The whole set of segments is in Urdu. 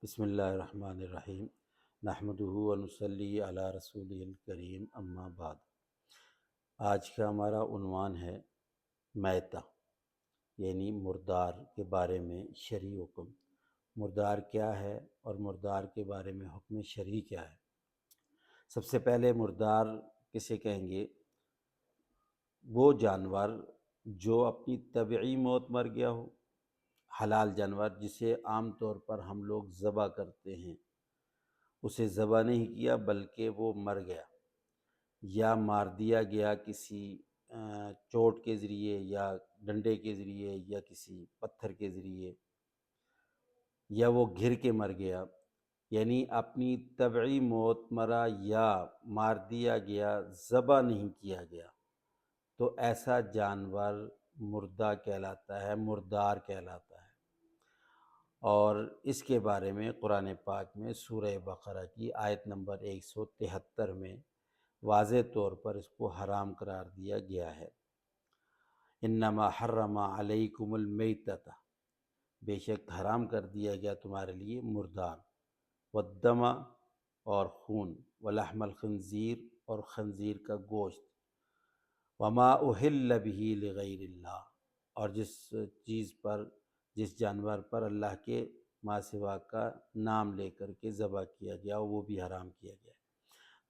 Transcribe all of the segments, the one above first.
بسم اللہ الرحمن الرحیم نحمدہ و نصلی علی رسول الکریم اما بعد۔ آج کا ہمارا عنوان ہے میتہ، یعنی مردار کے بارے میں شرعی حکم۔ مردار کیا ہے اور مردار کے بارے میں حکم شرعی کیا ہے؟ سب سے پہلے مردار کسے کہیں گے؟ وہ جانور جو اپنی طبعی موت مر گیا ہو، حلال جانور جسے عام طور پر ہم لوگ ذبح کرتے ہیں، اسے ذبح نہیں کیا بلکہ وہ مر گیا یا مار دیا گیا کسی چوٹ کے ذریعے یا ڈنڈے کے ذریعے یا کسی پتھر کے ذریعے، یا وہ گر کے مر گیا، یعنی اپنی طبعی موت مرا یا مار دیا گیا، ذبح نہیں کیا گیا، تو ایسا جانور مردہ کہلاتا ہے، مردار کہلاتا ہے۔ اور اس کے بارے میں قرآن پاک میں سورہ بقرہ کی آیت نمبر 173 میں واضح طور پر اس کو حرام قرار دیا گیا ہے۔ انما حرم علیکم المیتۃ، بے شک حرام کر دیا گیا تمہارے لیے مردار، والدم اور خون، ولحم الخنزیر اور خنزیر کا گوشت، وما اہل بہ لغیر اللہ، اور جس جانور پر اللہ کے ما سوا کا نام لے کر کے ذبح کیا گیا وہ بھی حرام کیا گیا ہے۔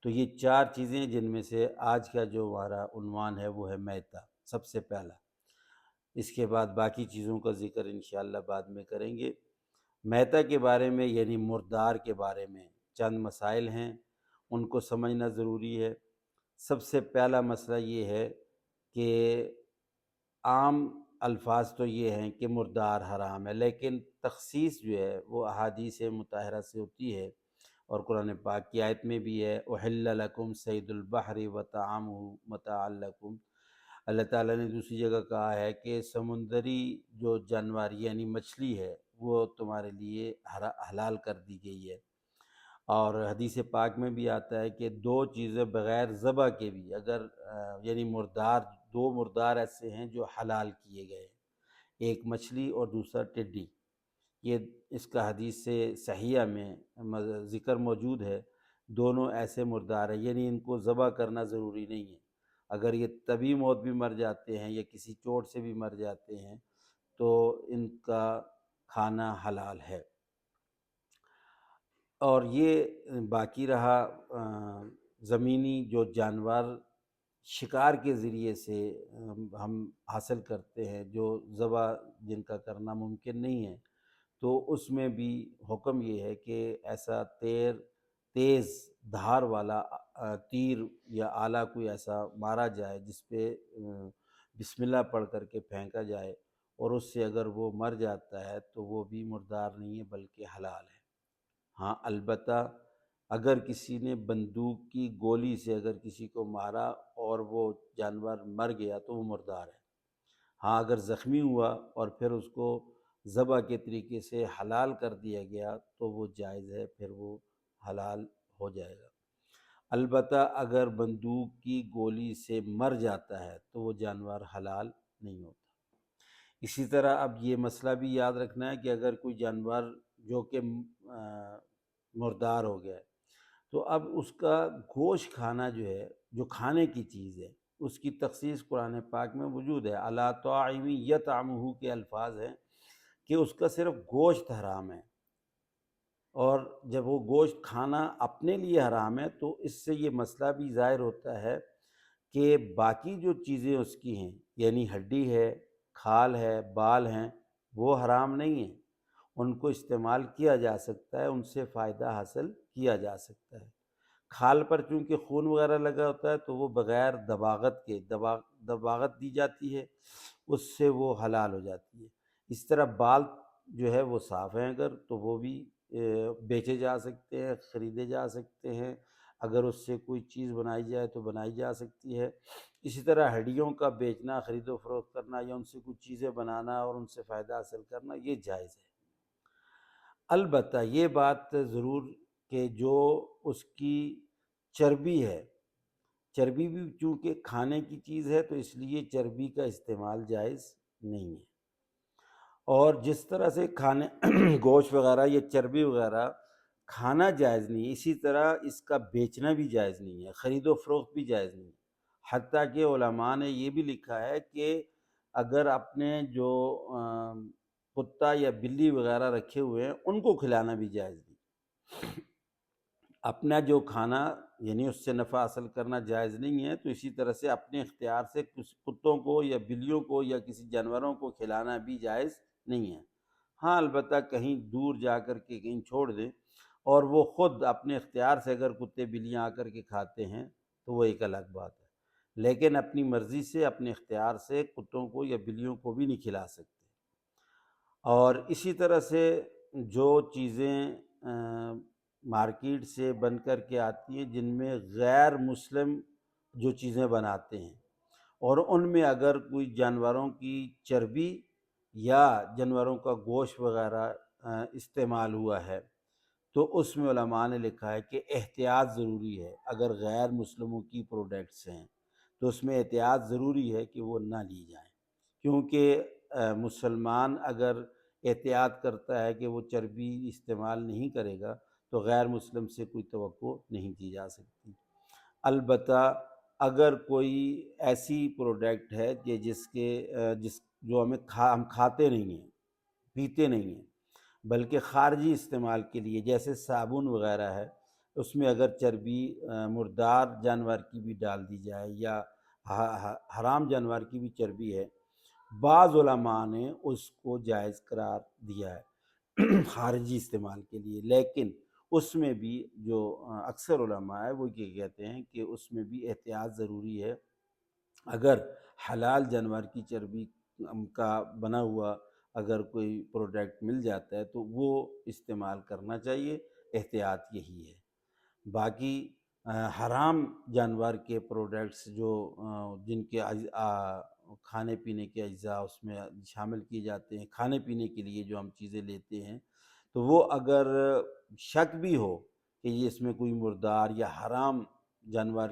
تو یہ چار چیزیں جن میں سے آج کا جو ہمارا عنوان ہے وہ ہے میتہ، سب سے پہلا۔ اس کے بعد باقی چیزوں کا ذکر انشاءاللہ بعد میں کریں گے۔ میتہ کے بارے میں یعنی مردار کے بارے میں چند مسائل ہیں، ان کو سمجھنا ضروری ہے۔ سب سے پہلا مسئلہ یہ ہے کہ عام الفاظ تو یہ ہیں کہ مردار حرام ہے، لیکن تخصیص جو ہے وہ احادیث مطہرہ سے ہوتی ہے، اور قرآن پاک کی آیت میں بھی ہے احل لکم صید البحر وطعامہ متاعا لکم۔ اللہ تعالیٰ نے دوسری جگہ کہا ہے کہ سمندری جو جانور یعنی مچھلی ہے وہ تمہارے لیے حلال کر دی گئی ہے۔ اور حدیث پاک میں بھی آتا ہے کہ دو چیزیں بغیر ذبح کے بھی اگر یعنی دو مردار ایسے ہیں جو حلال کیے گئے ہیں، ایک مچھلی اور دوسرا ٹڈی۔ یہ اس کا حدیث سے صحیحہ میں ذکر موجود ہے۔ دونوں ایسے مردار ہیں، یعنی ان کو ذبح کرنا ضروری نہیں ہے۔ اگر یہ طبی موت بھی مر جاتے ہیں یا کسی چوٹ سے بھی مر جاتے ہیں تو ان کا کھانا حلال ہے۔ اور یہ باقی رہا زمینی جو جانور شکار کے ذریعے سے ہم حاصل کرتے ہیں، جو ذبح جن کا کرنا ممکن نہیں ہے، تو اس میں بھی حکم یہ ہے کہ ایسا تیز دھار والا تیر یا آلہ کوئی ایسا مارا جائے جس پہ بسم اللہ پڑھ کر کے پھینکا جائے، اور اس سے اگر وہ مر جاتا ہے تو وہ بھی مردار نہیں ہے بلکہ حلال ہے۔ ہاں البتہ اگر کسی نے بندوق کی گولی سے اگر کسی کو مارا اور وہ جانور مر گیا تو وہ مردار ہے۔ ہاں اگر زخمی ہوا اور پھر اس کو ذبح کے طریقے سے حلال کر دیا گیا تو وہ جائز ہے، پھر وہ حلال ہو جائے گا۔ البتہ اگر بندوق کی گولی سے مر جاتا ہے تو وہ جانور حلال نہیں ہوتا۔ اسی طرح اب یہ مسئلہ بھی یاد رکھنا ہے کہ اگر کوئی جانور جو کہ مردار ہو گیا ہے تو اب اس کا گوشت کھانا جو ہے، جو کھانے کی چیز ہے، اس کی تخصیص قرآن پاک میں موجود ہے۔ الا طاعم یطعمہ کے الفاظ ہیں کہ اس کا صرف گوشت حرام ہے، اور جب وہ گوشت کھانا اپنے لیے حرام ہے تو اس سے یہ مسئلہ بھی ظاہر ہوتا ہے کہ باقی جو چیزیں اس کی ہیں، یعنی ہڈی ہے، کھال ہے، بال ہیں، وہ حرام نہیں ہیں، ان کو استعمال کیا جا سکتا ہے، ان سے فائدہ حاصل کیا جا سکتا ہے۔ کھال پر چونکہ خون وغیرہ لگا ہوتا ہے تو وہ بغیر دباغت کے دباغت دی جاتی ہے، اس سے وہ حلال ہو جاتی ہے۔ اس طرح بال جو ہے وہ صاف ہیں اگر تو وہ بھی بیچے جا سکتے ہیں، خریدے جا سکتے ہیں، اگر اس سے کوئی چیز بنائی جائے تو بنائی جا سکتی ہے۔ اسی طرح ہڈیوں کا بیچنا، خرید و فروخت کرنا یا ان سے کچھ چیزیں بنانا اور ان سے فائدہ حاصل کرنا یہ جائز ہے۔ البتہ یہ بات ضرور کہ جو اس کی چربی ہے، چربی بھی چونکہ کھانے کی چیز ہے تو اس لیے چربی کا استعمال جائز نہیں ہے۔ اور جس طرح سے کھانے گوشت وغیرہ یا چربی وغیرہ کھانا جائز نہیں ہے، اسی طرح اس کا بیچنا بھی جائز نہیں ہے، خرید و فروخت بھی جائز نہیں ہے۔ حتیٰ کہ علماء نے یہ بھی لکھا ہے کہ اگر اپنے جو کتا یا بلی وغیرہ رکھے ہوئے ہیں ان کو کھلانا بھی جائز نہیں، اپنا جو کھانا یعنی اس سے نفع حاصل کرنا جائز نہیں ہے، تو اسی طرح سے اپنے اختیار سے کچھ کتوں کو یا بلیوں کو یا کسی جانوروں کو کھلانا بھی جائز نہیں ہے۔ ہاں البتہ کہیں دور جا کر کے کہیں چھوڑ دیں اور وہ خود اپنے اختیار سے اگر کتے بلیاں آ کر کے کھاتے ہیں تو وہ ایک الگ بات ہے، لیکن اپنی مرضی سے اپنے اختیار سے کتوں کو یا بلیوں کو بھی نہیں کھلا سکتے۔ اور اسی طرح سے جو چیزیں مارکیٹ سے بن کر کے آتی ہیں جن میں غیر مسلم جو چیزیں بناتے ہیں اور ان میں اگر کوئی جانوروں کی چربی یا جانوروں کا گوشت وغیرہ استعمال ہوا ہے تو اس میں علماء نے لکھا ہے کہ احتیاط ضروری ہے۔ اگر غیر مسلموں کی پروڈکٹس ہیں تو اس میں احتیاط ضروری ہے کہ وہ نہ لی جائیں، کیونکہ مسلمان اگر احتیاط کرتا ہے کہ وہ چربی استعمال نہیں کرے گا تو غیر مسلم سے کوئی توقع نہیں کی جا سکتی۔ البتہ اگر کوئی ایسی پروڈکٹ ہے کہ جس جو ہم کھاتے نہیں ہیں پیتے نہیں ہیں بلکہ خارجی استعمال کے لیے، جیسے صابن وغیرہ ہے، اس میں اگر چربی مردار جانور کی بھی ڈال دی جائے یا حرام جانور کی بھی چربی ہے، بعض علماء نے اس کو جائز قرار دیا ہے خارجی استعمال کے لیے، لیکن اس میں بھی جو اکثر علماء ہے وہ یہ کہتے ہیں کہ اس میں بھی احتیاط ضروری ہے۔ اگر حلال جانور کی چربی کا بنا ہوا اگر کوئی پروڈکٹ مل جاتا ہے تو وہ استعمال کرنا چاہیے، احتیاط یہی ہے۔ باقی حرام جانور کے پروڈکٹس جو جن کے کھانے پینے کے اجزاء اس میں شامل کیے جاتے ہیں، کھانے پینے کے لیے جو ہم چیزیں لیتے ہیں، تو وہ اگر شک بھی ہو کہ یہ اس میں کوئی مردار یا حرام جانور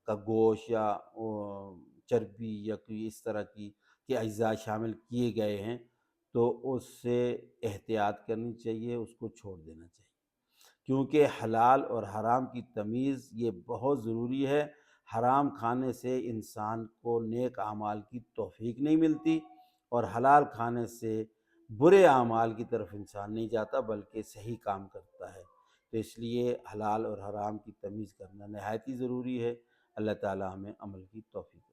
کا گوشت یا چربی یا کوئی اس طرح کے اجزاء شامل کیے گئے ہیں تو اس سے احتیاط کرنی چاہیے، اس کو چھوڑ دینا چاہیے، کیونکہ حلال اور حرام کی تمیز یہ بہت ضروری ہے۔ حرام کھانے سے انسان کو نیک اعمال کی توفیق نہیں ملتی اور حلال کھانے سے برے اعمال کی طرف انسان نہیں جاتا بلکہ صحیح کام کرتا ہے۔ تو اس لیے حلال اور حرام کی تمیز کرنا نہایت ہی ضروری ہے۔ اللہ تعالی ہمیں عمل کی توفیق